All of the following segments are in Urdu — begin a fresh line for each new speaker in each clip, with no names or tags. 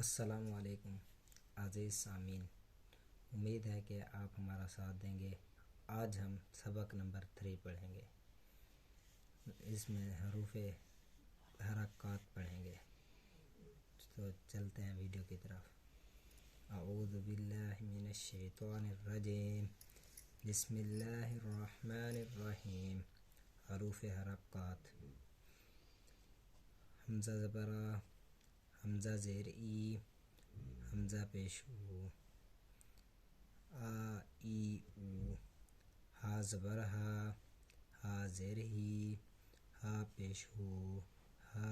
السلام علیکم عزیز سامعین، امید ہے کہ آپ ہمارا ساتھ دیں گے۔ آج ہم سبق نمبر 3 پڑھیں گے، اس میں حروف حرکات پڑھیں گے۔ تو چلتے ہیں ویڈیو کی طرف۔ اعوذ باللہ من الشیطان الرجیم، بسم اللہ الرحمن الرحیم۔ حروف حرکات: حمزہ زبر آ، حمزہ زیر ای، حمزہ پیش او، آ ای او، ہا زبر ہا، ہا زیر ہی، ہا پیش ہو، ہا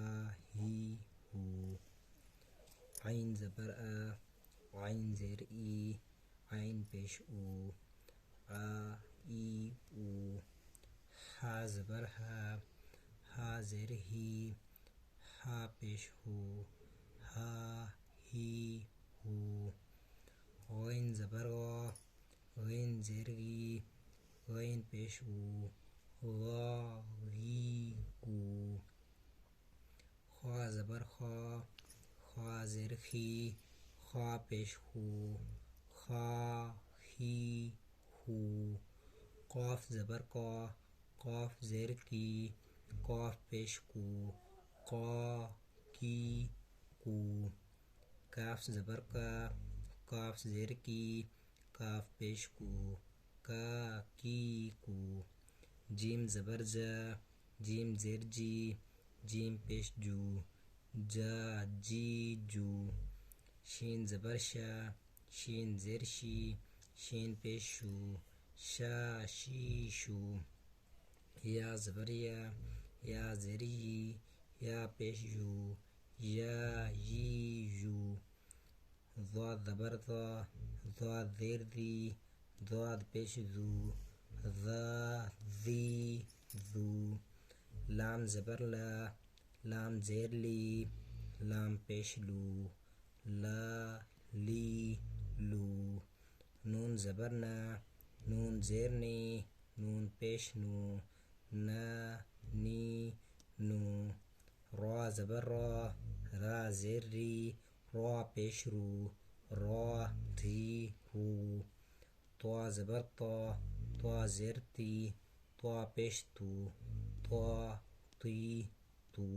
ہی ہو، عین زبر آ، عین زیر ای، عین پیش او، آ ای او، ہا زبر ہا، ہا زیر ہی، ہا پیش ہو، ہا ہی ہو، غین زبر غا، غین زیر غی، غین پیش او، غا غی گو، خا زبر خا، خا زیر خی، خا پیش خو، خا خی خو، قاف زبر قا، قاف زیر کی، قاف پیش کو، قا کی کو، کاف زبر کا، کاف زیر کی، کاف پیش کو، کا کی کو، جیم زبر جا، جیم زیر جی، جیم پیش جو، جا جی جو، شین زبر شا، شین زیر شی، شین پیش شو، شا شی شو، یا زبر یا، یا زیر یی، یا پیش یو، یا یی یو، ضاد زبر ضا، ضاد زیر ذی، ضاد پیش ذو، ذا ذی ذو، لام زبر لا، لام زیر لی، لام پیش لو، لا لی لو، نون زبر نا، نون زیر نی، نون پیش نو، نا نی نو، را زبر را، را زیر ری، را پیش رو، را ری رو، طا زبر طا، طا زیر تی، طا پیش تو، طا تی تو،